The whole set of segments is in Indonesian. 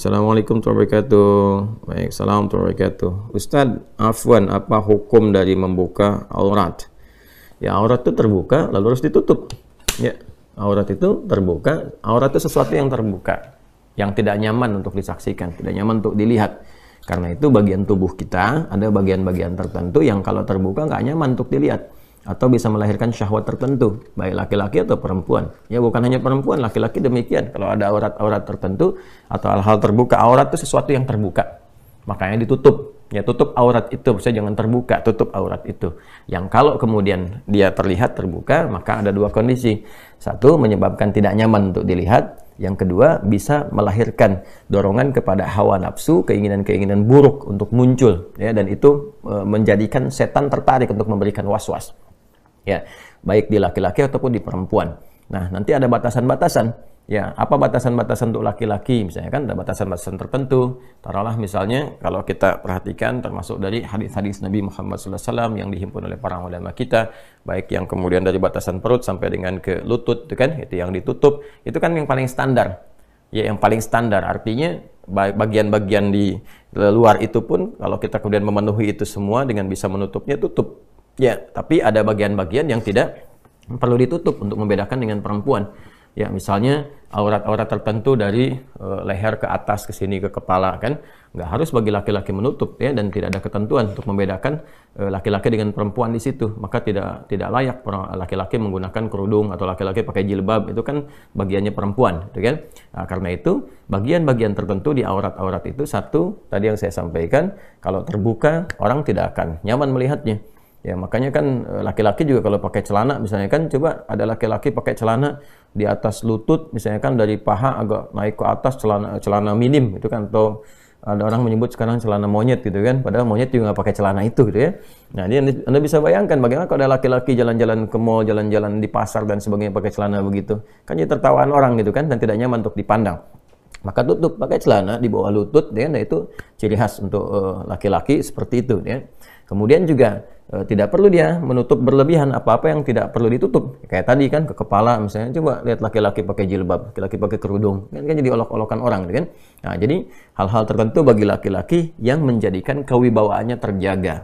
Assalamualaikum warahmatullahi wabarakatuh. Baik, salam warahmatullahi wabarakatuh. Ustadz, afwan, apa hukum dari membuka aurat? Ya, aurat itu terbuka, lalu harus ditutup. Ya, aurat itu terbuka, aurat itu sesuatu yang terbuka, yang tidak nyaman untuk disaksikan, tidak nyaman untuk dilihat. Karena itu bagian tubuh kita, ada bagian-bagian tertentu yang kalau terbuka nggak nyaman untuk dilihat. Atau bisa melahirkan syahwat tertentu, baik laki-laki atau perempuan. Ya, bukan hanya perempuan, laki-laki demikian. Kalau ada aurat-aurat tertentu atau hal-hal terbuka, aurat itu sesuatu yang terbuka, makanya ditutup. Ya, tutup aurat itu, maksudnya jangan terbuka, tutup aurat itu. Yang kalau kemudian dia terlihat terbuka, maka ada dua kondisi. Satu, menyebabkan tidak nyaman untuk dilihat. Yang kedua, bisa melahirkan dorongan kepada hawa nafsu, keinginan-keinginan buruk untuk muncul. Ya, dan itu menjadikan setan tertarik untuk memberikan was-was. Ya, baik di laki-laki ataupun di perempuan. Nah, nanti ada batasan-batasan. Ya, apa batasan-batasan untuk laki-laki? Misalnya kan ada batasan-batasan tertentu. Taruhlah misalnya kalau kita perhatikan termasuk dari hadis-hadis Nabi Muhammad SAW yang dihimpun oleh para ulama kita, baik yang kemudian dari batasan perut sampai dengan ke lutut, itu kan, itu yang ditutup, itu kan yang paling standar. Ya, yang paling standar artinya bagian-bagian di luar itu pun kalau kita kemudian memenuhi itu semua dengan bisa menutupnya, tutup. Ya, tapi ada bagian-bagian yang tidak perlu ditutup untuk membedakan dengan perempuan. Ya, misalnya aurat-aurat tertentu dari leher ke atas ke sini ke kepala kan, nggak harus bagi laki-laki menutup ya, dan tidak ada ketentuan untuk membedakan laki-laki dengan perempuan di situ. Maka tidak layak laki-laki menggunakan kerudung atau laki-laki pakai jilbab, itu kan bagiannya perempuan, gitu kan? Nah, karena itu bagian-bagian tertentu di aurat-aurat itu, satu tadi yang saya sampaikan, kalau terbuka orang tidak akan nyaman melihatnya. Ya, makanya kan laki-laki juga kalau pakai celana misalnya kan, coba ada laki-laki pakai celana di atas lutut misalnya kan, dari paha agak naik ke atas, celana minim itu kan, atau ada orang menyebut sekarang celana monyet gitu kan, padahal monyet juga nggak pakai celana itu gitu ya. Nah, ini Anda bisa bayangkan bagaimana kalau ada laki-laki jalan-jalan ke mall, jalan-jalan di pasar dan sebagainya pakai celana begitu, kan jadi tertawaan orang gitu kan, dan tidak nyaman untuk dipandang. Maka tutup, pakai celana di bawah lutut ya, nah itu ciri khas untuk laki-laki seperti itu ya. Kemudian juga tidak perlu dia menutup berlebihan apa-apa yang tidak perlu ditutup. Kayak tadi kan ke kepala misalnya, coba lihat laki-laki pakai jilbab, laki-laki pakai kerudung, kan jadi olok-olokan orang kan. Nah, jadi hal-hal tertentu bagi laki-laki yang menjadikan kewibawaannya terjaga.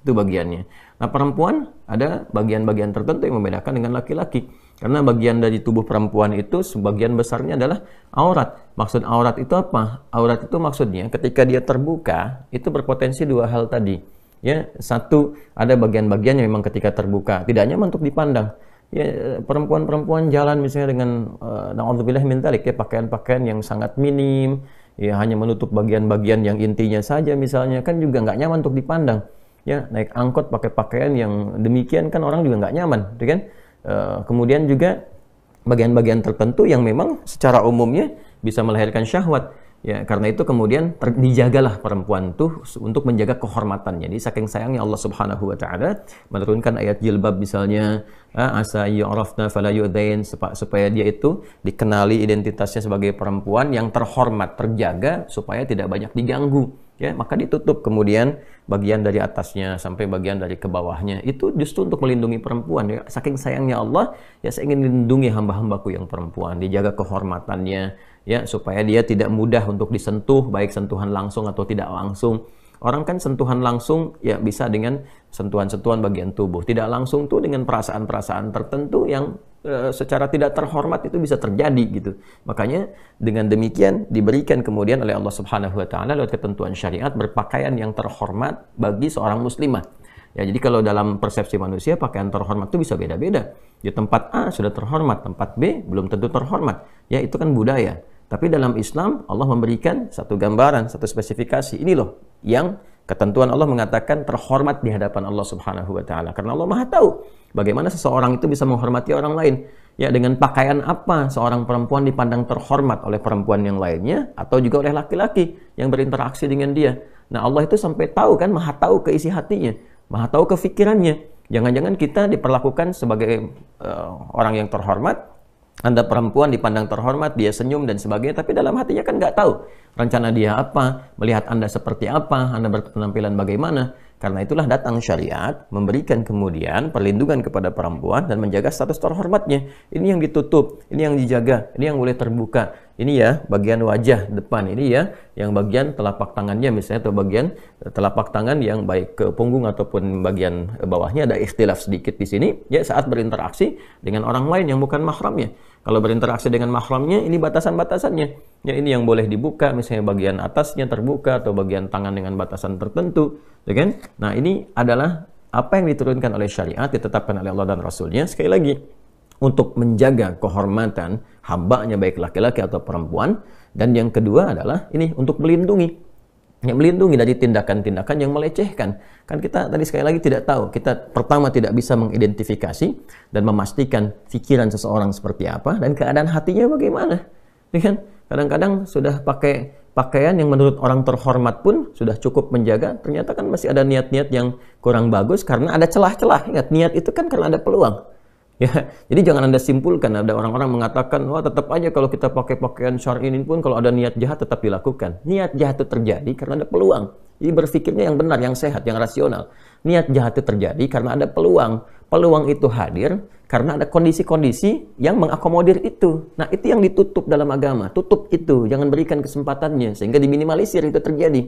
Itu bagiannya. Nah, perempuan ada bagian-bagian tertentu yang membedakan dengan laki-laki. Karena bagian dari tubuh perempuan itu sebagian besarnya adalah aurat. Maksud aurat itu apa? Aurat itu maksudnya ketika dia terbuka, itu berpotensi dua hal tadi. Ya, satu, ada bagian-bagian yang memang ketika terbuka tidak nyaman untuk dipandang. Ya, perempuan-perempuan jalan misalnya dengan na'udzubillah min dzalik ya, pakaian-pakaian yang sangat minim, ya hanya menutup bagian-bagian yang intinya saja misalnya, kan juga nggak nyaman untuk dipandang. Ya, naik angkot pakai pakaian yang demikian kan orang juga nggak nyaman, gitu kan? Kemudian juga bagian-bagian tertentu yang memang secara umumnya bisa melahirkan syahwat. Ya, karena itu kemudian dijagalah perempuan tuh untuk menjaga kehormatannya. Jadi saking sayangnya Allah Subhanahu wa taala menurunkan ayat jilbab misalnya, asa yu'rafna fala yu'dain, supaya dia itu dikenali identitasnya sebagai perempuan yang terhormat, terjaga supaya tidak banyak diganggu. Ya, maka ditutup kemudian bagian dari atasnya sampai bagian dari ke bawahnya. Itu justru untuk melindungi perempuan ya. Saking sayangnya Allah, ya saya ingin melindungi hamba-hambaku yang perempuan, dijaga kehormatannya ya, supaya dia tidak mudah untuk disentuh, baik sentuhan langsung atau tidak langsung. Orang kan sentuhan langsung ya bisa dengan sentuhan-sentuhan bagian tubuh, tidak langsung tuh dengan perasaan-perasaan tertentu yang secara tidak terhormat itu bisa terjadi gitu. Makanya dengan demikian diberikan kemudian oleh Allah Subhanahu wa taala lewat ketentuan syariat berpakaian yang terhormat bagi seorang muslimah. Ya, jadi kalau dalam persepsi manusia pakaian terhormat itu bisa beda-beda. Di tempat A sudah terhormat, tempat B belum tentu terhormat. Ya, itu kan budaya. Tapi dalam Islam Allah memberikan satu gambaran, satu spesifikasi. Ini loh yang ketentuan Allah mengatakan terhormat di hadapan Allah Subhanahu wa taala. Karena Allah Maha tahu bagaimana seseorang itu bisa menghormati orang lain. Ya, dengan pakaian apa seorang perempuan dipandang terhormat oleh perempuan yang lainnya atau juga oleh laki-laki yang berinteraksi dengan dia. Nah, Allah itu sampai tahu kan, Maha tahu keisi hatinya, Maha tahu kefikirannya. Jangan-jangan kita diperlakukan sebagai orang yang terhormat, Anda perempuan dipandang terhormat, dia senyum dan sebagainya, tapi dalam hatinya kan nggak tahu rencana dia apa, melihat Anda seperti apa, Anda berpenampilan bagaimana. Karena itulah datang syariat memberikan kemudian perlindungan kepada perempuan dan menjaga status terhormatnya. Ini yang ditutup, ini yang dijaga, ini yang boleh terbuka. ini ya bagian wajah depan, ini ya yang bagian telapak tangannya misalnya, atau bagian telapak tangan yang baik ke punggung ataupun bagian bawahnya ada ikhtilaf sedikit di sini ya saat berinteraksi dengan orang lain yang bukan mahramnya. Kalau berinteraksi dengan mahramnya, ini batasan-batasannya. Ya, ini yang boleh dibuka, misalnya bagian atasnya terbuka atau bagian tangan dengan batasan tertentu, ya kan? Nah, ini adalah apa yang diturunkan oleh syariat, ditetapkan oleh Allah dan Rasulnya. Sekali lagi, untuk menjaga kehormatan hambanya baik laki-laki atau perempuan. Dan yang kedua adalah ini untuk melindungi. Ya, melindungi dari tindakan-tindakan yang melecehkan. Kan kita tadi sekali lagi tidak tahu. Kita pertama tidak bisa mengidentifikasi dan memastikan pikiran seseorang seperti apa dan keadaan hatinya bagaimana. Ya kan? Kadang-kadang sudah pakai pakaian yang menurut orang terhormat pun sudah cukup menjaga, ternyata kan masih ada niat-niat yang kurang bagus karena ada celah-celah. Ingat, niat itu kan karena ada peluang. Ya, jadi jangan Anda simpulkan, ada orang-orang mengatakan, wah tetap aja kalau kita pakai pakaian syar'i ini pun kalau ada niat jahat tetap dilakukan. Niat jahat itu terjadi karena ada peluang. Jadi berpikirnya yang benar, yang sehat, yang rasional. Niat jahat itu terjadi karena ada peluang. Peluang itu hadir karena ada kondisi-kondisi yang mengakomodir itu. Nah, itu yang ditutup dalam agama. Tutup itu, jangan berikan kesempatannya sehingga diminimalisir itu terjadi.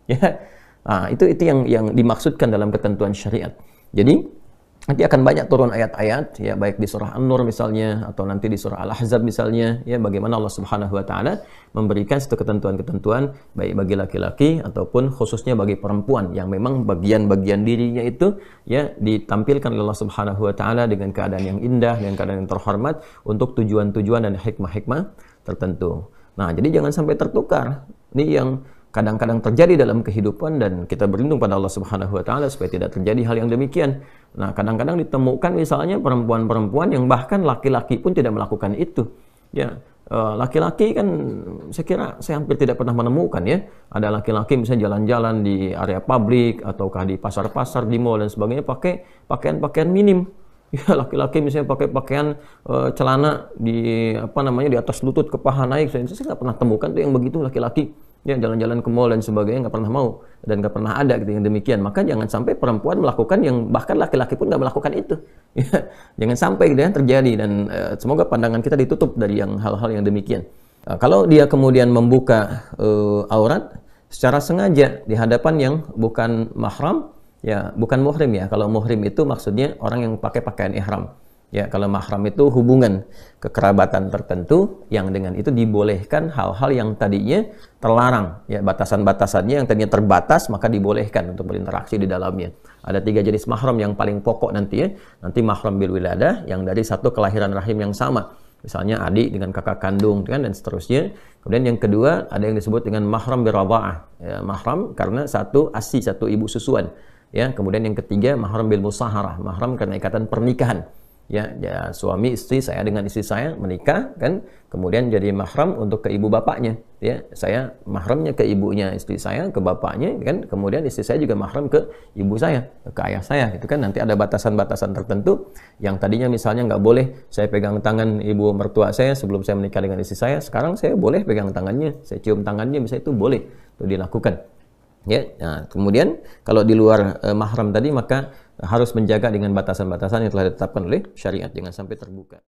Ya. Nah, itu yang dimaksudkan dalam ketentuan syariat. Jadi nanti akan banyak turun ayat-ayat ya, baik di surah An-Nur misalnya atau nanti di surah Al-Ahzab misalnya ya, bagaimana Allah Subhanahu wa taala memberikan satu ketentuan-ketentuan baik bagi laki-laki ataupun khususnya bagi perempuan yang memang bagian-bagian dirinya itu ya ditampilkan oleh Allah Subhanahu wa taala dengan keadaan yang indah, dengan keadaan yang terhormat untuk tujuan-tujuan dan hikmah-hikmah tertentu. Nah, jadi jangan sampai tertukar. Ini yang kadang-kadang terjadi dalam kehidupan dan kita berlindung pada Allah Subhanahu wa taala supaya tidak terjadi hal yang demikian. Nah, kadang-kadang ditemukan misalnya perempuan-perempuan yang bahkan laki-laki pun tidak melakukan itu. Ya, laki-laki kan saya hampir tidak pernah menemukan ya, ada laki-laki misalnya jalan-jalan di area publik ataukah di pasar-pasar, di mall dan sebagainya pakai pakaian-pakaian minim. Ya, laki-laki misalnya pakai pakaian celana di di atas lutut ke paha naik. Saya nggak pernah temukan tuh yang begitu laki-laki. Ya, jalan-jalan ke mall dan sebagainya nggak pernah mau dan nggak pernah ada gitu yang demikian. Maka jangan sampai perempuan melakukan yang bahkan laki-laki pun nggak melakukan itu. Ya, jangan sampai gitu ya terjadi dan semoga pandangan kita ditutup dari yang hal-hal yang demikian. Kalau dia kemudian membuka aurat secara sengaja di hadapan yang bukan mahram, ya bukan muhrim ya. Kalau muhrim itu maksudnya orang yang pakai pakaian ihram. Ya, kalau mahram itu hubungan kekerabatan tertentu yang dengan itu dibolehkan hal-hal yang tadinya terlarang. Ya, batasan-batasannya yang tadinya terbatas maka dibolehkan untuk berinteraksi di dalamnya. Ada 3 jenis mahram yang paling pokok nanti ya. Nanti mahram bil wiladah yang dari satu kelahiran rahim yang sama. Misalnya adik dengan kakak kandung kan, dan seterusnya. Kemudian yang kedua ada yang disebut dengan mahram bil radha'ah. Ya, mahram karena satu ASI, satu ibu susuan. Ya, kemudian yang ketiga mahram bil musaharah, mahram karena ikatan pernikahan. Ya, suami istri, saya dengan istri saya menikah kan, kemudian jadi mahram untuk ke ibu bapaknya. Ya, saya mahramnya ke ibunya istri saya, ke bapaknya kan, kemudian istri saya juga mahram ke ibu saya, ke ayah saya. Itu kan nanti ada batasan-batasan tertentu yang tadinya misalnya nggak boleh saya pegang tangan ibu mertua saya sebelum saya menikah dengan istri saya, sekarang saya boleh pegang tangannya, saya cium tangannya, misalnya itu boleh itu dilakukan. Ya, nah, kemudian kalau di luar mahram tadi maka harus menjaga dengan batasan-batasan yang telah ditetapkan oleh syariat, jangan sampai terbuka.